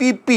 PP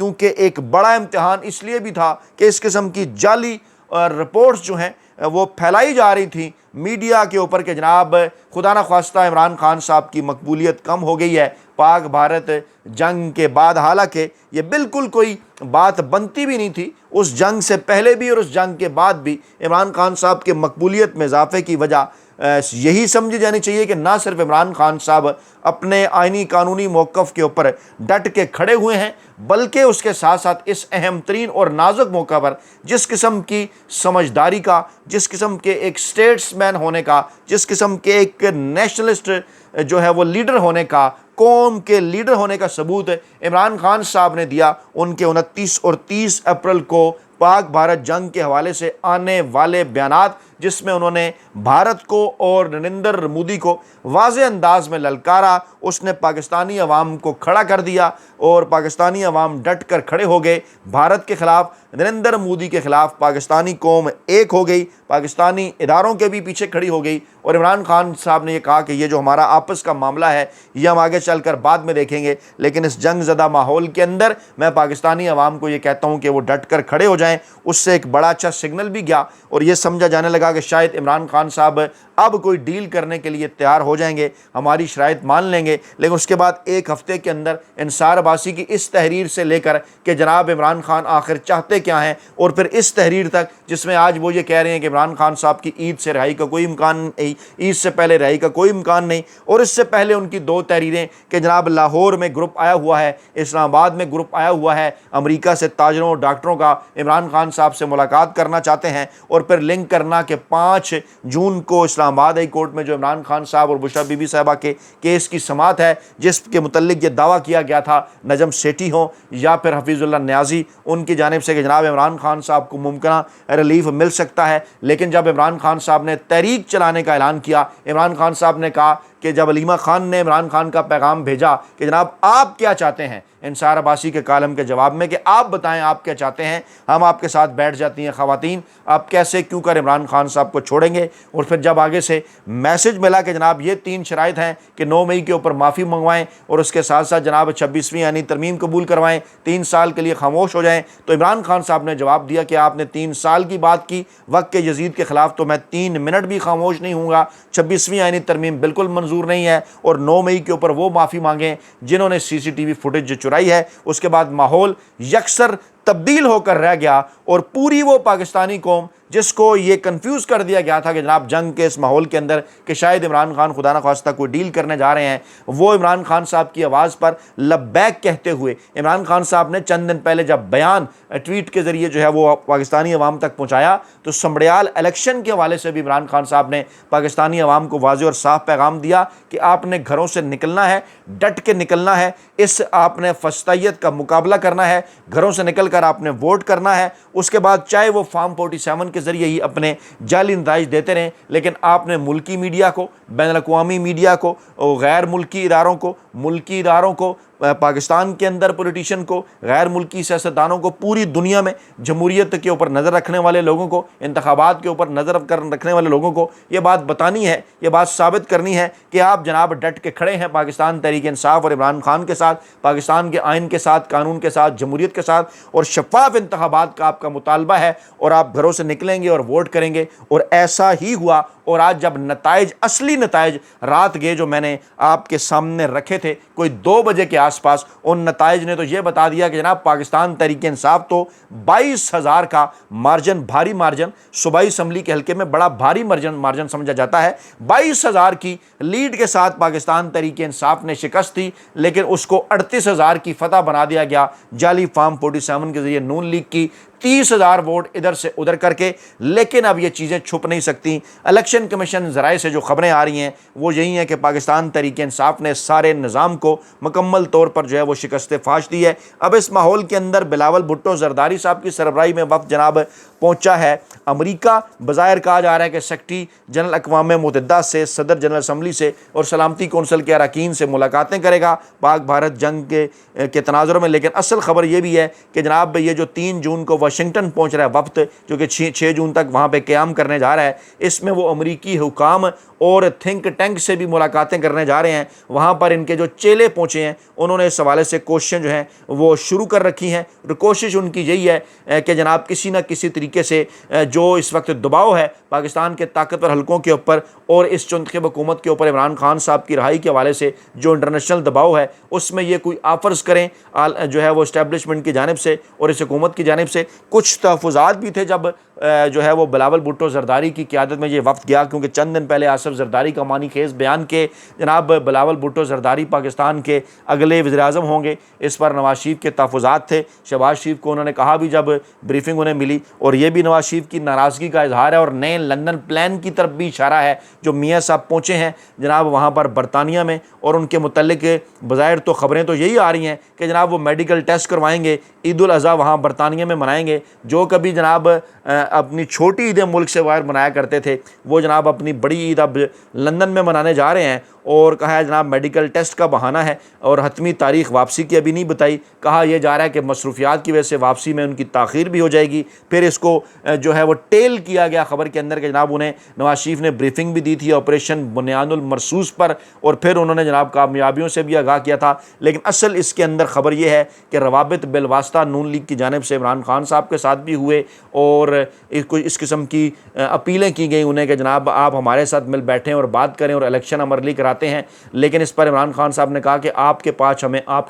کیونکہ ایک بڑا امتحان اس لیے بھی تھا کہ اس قسم کی جعلی رپورٹس جو ہیں وہ پھیلائی جا رہی تھیں میڈیا کے اوپر کہ جناب خدا نخواستہ عمران خان صاحب کی مقبولیت کم ہو گئی ہے پاک بھارت جنگ کے بعد، حالانکہ یہ بالکل کوئی بات بنتی بھی نہیں تھی۔ اس جنگ سے پہلے بھی اور اس جنگ کے بعد بھی عمران خان صاحب کے مقبولیت میں اضافے کی وجہ یہی سمجھی جانی چاہیے کہ نہ صرف عمران خان صاحب اپنے آئینی قانونی موقف کے اوپر ڈٹ کے کھڑے ہوئے ہیں، بلکہ اس کے ساتھ ساتھ اس اہم ترین اور نازک موقع پر جس قسم کی سمجھداری کا، جس قسم کے ایک سٹیٹس مین ہونے کا، جس قسم کے ایک نیشنلسٹ جو ہے وہ لیڈر ہونے کا، قوم کے لیڈر ہونے کا ثبوت عمران خان صاحب نے دیا ان کے 29 اور 30 اپریل کو پاک بھارت جنگ کے حوالے سے آنے والے بیانات، جس میں انہوں نے بھارت کو اور نریندر مودی کو واضح انداز میں للکارا۔ اس نے پاکستانی عوام کو کھڑا کر دیا اور پاکستانی عوام ڈٹ کر کھڑے ہو گئے بھارت کے خلاف، نریندر مودی کے خلاف۔ پاکستانی قوم ایک ہو گئی، پاکستانی اداروں کے بھی پیچھے کھڑی ہو گئی، اور عمران خان صاحب نے یہ کہا کہ یہ جو ہمارا آپس کا معاملہ ہے یہ ہم آگے چل کر بعد میں دیکھیں گے، لیکن اس جنگ زدہ ماحول کے اندر میں پاکستانی عوام کو یہ کہتا ہوں کہ وہ ڈٹ کر کھڑے ہو جائیں۔ اس سے ایک بڑا اچھا سگنل بھی گیا اور یہ سمجھا جانے لگا کہ شاید عمران خان صاحب اب کوئی ڈیل کرنے کے لیے تیار ہو جائیں گے، ہماری شرائط مان لیں گے۔ لیکن اس کے بعد ایک ہفتے کے اندر انصار عباسی کی اس تحریر سے لے کر کہ جناب عمران خان آخر چاہتے کیا ہیں، اور پھر اس تحریر تک جس میں آج وہ یہ کہہ رہے ہیں کہ عمران خان صاحب کی عید سے رہائی کا کوئی امکان نہیں، عید سے پہلے رہائی کا کوئی امکان نہیں، اور اس سے پہلے ان کی 2 تحریریں کہ جناب لاہور میں گروپ آیا ہوا ہے، اسلام آباد میں گروپ آیا ہوا ہے امریکہ سے تاجروں اور ڈاکٹروں کا، عمران خان صاحب سے ملاقات کرنا چاہتے ہیں، اور پھر لنک کرنا کہ 5 جون کو اسلام آباد ہائی کورٹ میں جو عمران خان صاحب اور بشرا بی بی صاحبہ کے کیس کی سماعت ہے، جس کے متعلق یہ دعویٰ کیا گیا تھا نجم سیٹھی ہوں یا پھر حفیظ اللہ نیازی ان کی جانب سے کہ جناب عمران خان صاحب کو ممکنہ ریلیف مل سکتا ہے۔ لیکن جب عمران خان صاحب نے تحریک چلانے کا اعلان کیا، عمران خان صاحب نے کہا کہ جب علیمہ خان نے عمران خان کا پیغام بھیجا کہ جناب آپ کیا چاہتے ہیں انصار عباسی کے کالم کے جواب میں کہ آپ بتائیں آپ کیا چاہتے ہیں، ہم آپ کے ساتھ بیٹھ جاتی ہیں خواتین، آپ کیسے کیوں کر عمران خان صاحب کو چھوڑیں گے۔ اور پھر جب آگے سے میسج ملا کہ جناب یہ 3 شرائط ہیں کہ 9 مئی کے اوپر معافی منگوائیں اور اس کے ساتھ ساتھ جناب 26ویں یعنی ترمیم قبول کروائیں، 3 سال کے لیے خاموش ہو جائیں، تو عمران خان صاحب نے جواب دیا کہ آپ نے 3 سال کی بات کی وقت کے یزید کے خلاف، تو میں 3 منٹ بھی خاموش نہیں ہوں گا، 26ویں یعنی ترمیم بالکل منظور نہیں ہے، اور 9 مئی کے اوپر وہ معافی مانگیں جنہوں نے CCTV فوٹیج چرائی ہے۔ اس کے بعد ماحول یکسر تبدیل ہو کر رہ گیا، اور پوری وہ پاکستانی قوم جس کو یہ کنفیوز کر دیا گیا تھا کہ جناب جنگ کے اس ماحول کے اندر کہ شاید عمران خان خدا نخواستہ کوئی ڈیل کرنے جا رہے ہیں، وہ عمران خان صاحب کی آواز پر لبیک کہتے ہوئے عمران خان صاحب نے چند دن پہلے جب بیان ٹویٹ کے ذریعے جو ہے وہ پاکستانی عوام تک پہنچایا، تو سمبڑیال الیکشن کے حوالے سے بھی عمران خان صاحب نے پاکستانی عوام کو واضح اور صاف پیغام دیا کہ آپ نے گھروں سے نکلنا ہے، ڈٹ کے نکلنا ہے، اس آپ نے فسطائیت کا مقابلہ کرنا ہے، گھروں سے نکل کر آپ نے ووٹ کرنا ہے۔ اس کے بعد چاہے وہ فارم 47 کے ذریعے ہی اپنے جعلی نتائج دیتے رہیں، لیکن آپ نے ملکی میڈیا کو، بین الاقوامی میڈیا کو، غیر ملکی اداروں کو، ملکی اداروں کو، پاکستان کے اندر پولیٹیشین کو، غیر ملکی سیاستدانوں کو، پوری دنیا میں جمہوریت کے اوپر نظر رکھنے والے لوگوں کو، انتخابات کے اوپر نظر رکھنے والے لوگوں کو یہ بات بتانی ہے، یہ بات ثابت کرنی ہے کہ آپ جناب ڈٹ کے کھڑے ہیں پاکستان تحریک انصاف اور عمران خان کے ساتھ، پاکستان کے آئین کے ساتھ، قانون کے ساتھ، جمہوریت کے ساتھ، اور شفاف انتخابات کا آپ کا مطالبہ ہے، اور آپ گھروں سے نکلیں گے اور ووٹ کریں گے۔ اور ایسا ہی ہوا، اور آج جب نتائج، اصلی نتائج رات گئے جو میں نے آپ کے سامنے رکھے تھے کوئی 2 بجے کے آس پاس، ان نتائج نے تو یہ بتا دیا کہ جناب پاکستان تحریک انصاف تو 22,000 کا مارجن، بھاری مارجن، صوبائی اسمبلی کے حلقے میں بڑا بھاری مارجن سمجھا جاتا ہے، 22,000 کی لیڈ کے ساتھ پاکستان تحریک انصاف نے شکست تھی، لیکن اس کو 38,000 کی فتح بنا دیا گیا جعلی فارم 47 کے ذریعے نون لیگ کی 30,000 ووٹ ادھر سے ادھر کر کے۔ لیکن اب یہ چیزیں چھپ نہیں سکتی، الیکشن کمیشن ذرائع سے جو خبریں آ رہی ہیں وہ یہی ہیں کہ پاکستان تحریک انصاف نے سارے نظام کو مکمل طور پر جو ہے وہ شکست فاش دی ہے۔ اب اس ماحول کے اندر بلاول بھٹو زرداری صاحب کی سربراہی میں وفد جناب پہنچا ہے امریکہ، بظاہر کہا جا رہا ہے کہ سیکرٹری جنرل اقوام متحدہ سے، صدر جنرل اسمبلی سے اور سلامتی کونسل کے اراکین سے ملاقاتیں کرے گا پاک بھارت جنگ کے تناظر میں۔ لیکن اصل خبر یہ بھی ہے کہ جناب یہ جو 3 جون کو واشنگٹن پہنچ رہا ہے وفد جو کہ 6 جون تک وہاں پہ قیام کرنے جا رہا ہے، اس میں وہ امریکی حکام اور تھنک ٹینک سے بھی ملاقاتیں کرنے جا رہے ہیں۔ وہاں پر ان کے جو چیلے پہنچے ہیں انہوں نے اس حوالے سے کوششیں جو ہیں وہ شروع کر رکھی ہیں، اور کوشش ان کی یہی ہے کہ جناب کسی نہ کسی طریقے سے جو اس وقت دباؤ ہے پاکستان کے طاقتور حلقوں کے اوپر اور اس چنتخب حکومت کے اوپر عمران خان صاحب کی رہائی کے حوالے سے جو انٹرنیشنل دباؤ ہے اس میں یہ کوئی آفرز کریں جو ہے وہ اسٹیبلشمنٹ کی جانب سے اور اس حکومت کی جانب سے۔ کچھ تحفظات بھی تھے جب جو ہے وہ بلاول بھٹو زرداری کی قیادت میں یہ وفد گیا، کیونکہ چند دن پہلے آصف زرداری کا معنی خیز بیان کہ جناب بلاول بھٹو زرداری پاکستان کے اگلے وزیر اعظم ہوں گے، اس پر نواز شریف کے تحفظات تھے۔ شہباز شریف کو انہوں نے کہا بھی جب بریفنگ انہیں ملی، اور یہ بھی نواز شریف کی ناراضگی کا اظہار ہے اور نئے لندن پلان کی طرف بھی اشارہ ہے جو میاں صاحب پہنچے ہیں جناب وہاں پر برطانیہ میں، اور ان کے متعلق بظاہر تو خبریں تو یہی آ رہی ہیں کہ جناب وہ میڈیکل ٹیسٹ کروائیں گے، عید الاضحیٰ وہاں برطانیہ میں منائیں گے۔ جو کبھی جناب اپنی چھوٹی عیدیں ملک سے باہر منایا کرتے تھے وہ جناب اپنی بڑی عید اب لندن میں منانے جا رہے ہیں، اور کہا ہے جناب میڈیکل ٹیسٹ کا بہانہ ہے، اور حتمی تاریخ واپسی کی ابھی نہیں بتائی۔ کہا یہ جا رہا ہے کہ مصروفیات کی وجہ سے واپسی میں ان کی تاخیر بھی ہو جائے گی۔ پھر اس کو جو ہے وہ ٹیل کیا گیا خبر کے اندر کہ جناب انہیں نواز شریف نے بریفنگ بھی دی تھی آپریشن بنیاد المرصوص پر، اور پھر انہوں نے جناب کامیابیوں سے بھی آگاہ کیا تھا۔ لیکن اصل اس کے اندر خبر یہ ہے کہ روابط بالواسطہ نون لیگ کی جانب سے عمران خان صاحب کے ساتھ بھی ہوئے، اور اس قسم کی اپیلیں کی گئی انہیں کہ جناب آپ ہمارے ساتھ مل بیٹھیں اور بات کریں اور الیکشن عملی کراتے ہیں۔ لیکن اس پر عمران خان صاحب نے کہا کہ آپ کے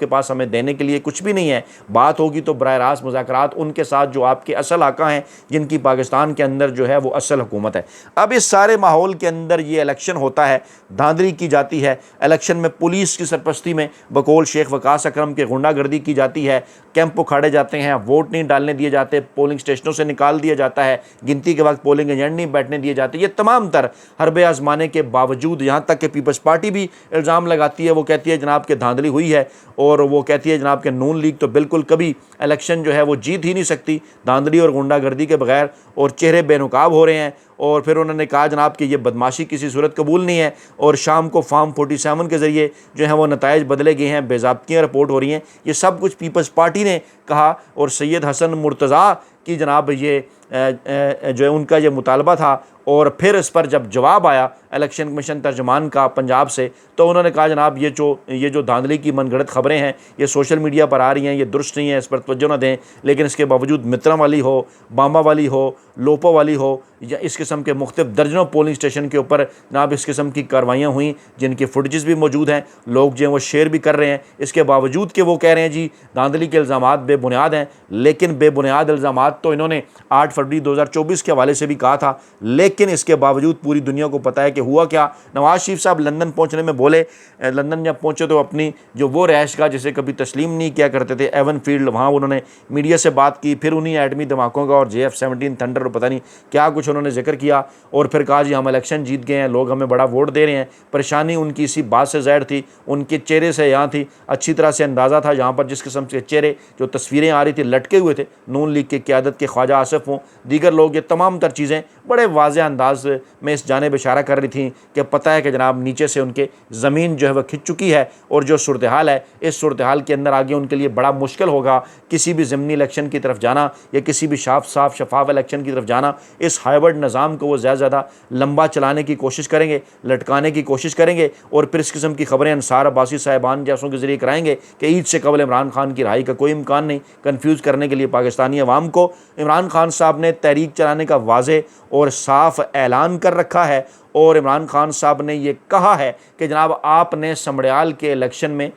پاس ہمیں دینے کے لیے کچھ بھی نہیں ہے، بات ہوگی تو براہ راست مذاکرات ان کے ساتھ جو آپ کے اصل آقا ہیں، جن کی پاکستان کے اندر جو ہے وہ اصل حکومت ہے۔ اب اس سارے ماحول کے اندر یہ الیکشن ہوتا ہے، دھاندلی کی جاتی ہے، الیکشن میں پولیس کی سرپرستی میں بقول شیخ وقاص اکرم کے غنڈہ گردی کی جاتی ہے، کیمپ اکھاڑے جاتے ہیں، ووٹ نہیں ڈالنے دیے جاتے، پولنگ اسٹیشنوں سے نکال دیا جاتا ہے، گنتی کے وقت پولنگ ایجنٹ نہیں بیٹھنے دیے جاتے۔ یہ تمام تر حربے آزمانے کے باوجود، یہاں تک کہ پیپلز پارٹی بھی الزام لگاتی ہے، وہ کہتی ہے جناب کہ دھاندلی ہوئی ہے، اور وہ کہتی ہے جناب کہ نون لیگ تو بالکل کبھی الیکشن جو ہے وہ جیت ہی نہیں سکتی دھاندلی اور غنڈہ گردی کے بغیر، اور چہرے بے نقاب ہو رہے ہیں۔ اور پھر انہوں نے کہا جناب کہ یہ بدماشی کسی صورت قبول نہیں ہے، اور شام کو فارم 47 کے ذریعے جو ہے وہ نتائج بدلے گئے ہیں، بے ضابطگیاں رپورٹ ہو رہی ہیں۔ یہ سب کچھ پیپلز پارٹی نے کہا، اور سید حسن مرتضیٰ کی جناب یہ جو ہے ان کا یہ مطالبہ تھا، اور پھر اس پر جب جواب آیا الیکشن کمیشن ترجمان کا پنجاب سے، تو انہوں نے کہا جناب یہ جو دھاندلی کی من گھڑت خبریں ہیں یہ سوشل میڈیا پر آ رہی ہیں، یہ درست نہیں ہے، اس پر توجہ نہ دیں۔ لیکن اس کے باوجود مترم والی ہو، باما والی ہو، لوپو والی ہو، یا اس قسم کے مختلف درجنوں پولنگ اسٹیشن کے اوپر جناب اس قسم کی کاروائیاں ہوئیں، جن کی فوٹیجز بھی موجود ہیں، لوگ جو ہیں وہ شیئر بھی کر رہے ہیں، اس کے باوجود کہ وہ کہہ رہے ہیں جی دھاندلی کے الزامات بے بنیاد ہیں۔ لیکن بے بنیاد الزامات تو انہوں نے 8 فروری 2024 کے حوالے سے بھی کہا تھا، لیکن اس کے باوجود پوری دنیا کو پتہ ہے کہ ہوا کیا۔ نواز شریف صاحب لندن پہنچنے میں بولے، لندن جب پہنچے تو اپنی جو وہ رہائش گاہ جسے کبھی تسلیم نہیں کیا کرتے تھے، ایون فیلڈ، وہاں انہوں نے میڈیا سے بات کی، پھر انہیں ایٹمی دھماکوں کا اور JF-17 تھنڈر اور پتہ نہیں کیا کچھ انہوں نے ذکر کیا، اور پھر کہا جی ہم الیکشن جیت گئے ہیں، لوگ ہمیں بڑا ووٹ دے رہے ہیں۔ پریشانی ان کی اسی بات سے ظاہر تھی، ان کے چہرے سے یہاں تھی، اچھی طرح سے اندازہ تھا یہاں پر جس قسم سے چہرے جو تصویریں آ رہی تھی لٹکے ہوئے تھے نون لیگ کی قیادت کے خواجہ آصف ہوں، دیگر لوگ، یہ تمام تر چیزیں بڑے واضح انداز میں اس جانب اشارہ کر رہی تھیں کہ پتہ ہے کہ جناب نیچے سے ان کے زمین جو ہے وہ کھنچ چکی ہے، اور جو صورتحال ہے اس صورتحال کے اندر آگے ان کے لیے بڑا مشکل ہوگا کسی بھی ضمنی الیکشن کی طرف جانا، یا کسی بھی صاف شفاف الیکشن کی طرف جانا۔ اس ہائیبرڈ نظام کو وہ زیادہ لمبا چلانے کی کوشش کریں گے، لٹکانے کی کوشش کریں گے، اور پھر اس قسم کی خبریں انصار عباسی صاحبان جیسوں کے ذریعے کرائیں گے کہ عید سے قبل عمران خان کی رہائی کا کوئی امکان نہیں، کنفیوز کرنے کے لیے پاکستانی عوام کو۔ عمران خان صاحب نے تحریک چلانے کا واضح اور صاف اعلان کر رکھا ہے، اور عمران خان صاحب نے یہ کہا ہے کہ جناب آپ نے سمڑیال کے الیکشن میں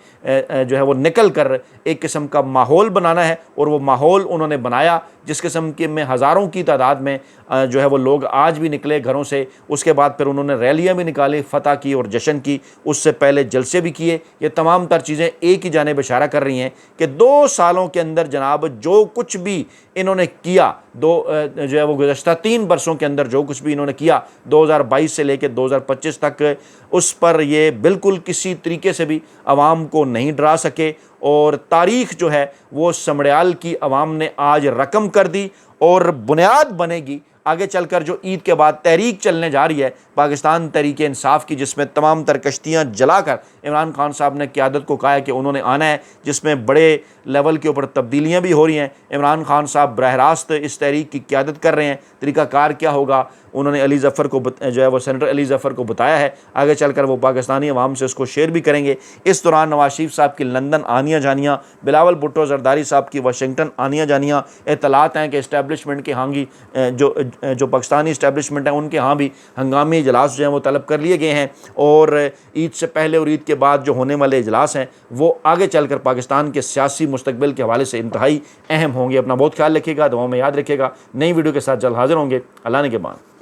جو ہے وہ نکل کر ایک قسم کا ماحول بنانا ہے، اور وہ ماحول انہوں نے بنایا جس قسم کے میں ہزاروں کی تعداد میں جو ہے وہ لوگ آج بھی نکلے گھروں سے۔ اس کے بعد پھر انہوں نے ریلیاں بھی نکالی فتح کی اور جشن کی، اس سے پہلے جلسے بھی کیے۔ یہ تمام تر چیزیں ایک ہی جانب اشارہ کر رہی ہیں کہ 2 سالوں کے اندر جناب جو کچھ بھی انہوں نے کیا، جو ہے وہ گزشتہ 3 برسوں کے اندر جو کچھ بھی انہوں نے کیا 2022 سے لے کے 2025 تک، اس پر یہ بالکل کسی طریقے سے بھی عوام کو نہیں ڈرا سکے، اور تاریخ جو ہے وہ سمڑیال کی عوام نے آج رقم کر دی، اور بنیاد بنے گی آگے چل کر جو عید کے بعد تحریک چلنے جا رہی ہے پاکستان تحریک انصاف کی، جس میں تمام تر کشتیاں جلا کر عمران خان صاحب نے قیادت کو کہا ہے کہ انہوں نے آنا ہے، جس میں بڑے لیول کے اوپر تبدیلیاں بھی ہو رہی ہیں۔ عمران خان صاحب براہ راست اس تحریک کی قیادت کر رہے ہیں، طریقہ کار کیا ہوگا انہوں نے علی ظفر کو جو ہے وہ سینیٹر علی ظفر کو بتایا ہے، آگے چل کر وہ پاکستانی عوام سے اس کو شیئر بھی کریں گے۔ اس دوران نواز شریف صاحب کی لندن آنیاں جانیاں، بلاول بھٹو زرداری صاحب کی واشنگٹن آنیاں جانیاں، اطلاعات ہیں کہ اسٹیبلشمنٹ کے ہانگی جو پاکستانی اسٹیبلشمنٹ ہیں ان کے ہاں بھی ہنگامی اجلاس جو ہیں وہ طلب کر لیے گئے ہیں، اور عید سے پہلے اور عید کے بعد جو ہونے والے اجلاس ہیں وہ آگے چل کر پاکستان کے سیاسی مستقبل کے حوالے سے انتہائی اہم ہوں گے۔ اپنا بہت خیال رکھیے گا، دعاؤں میں یاد رکھیے گا۔ نئی ویڈیو کے ساتھ جلد حاضر ہوں گے۔ اللہ نے کے بعد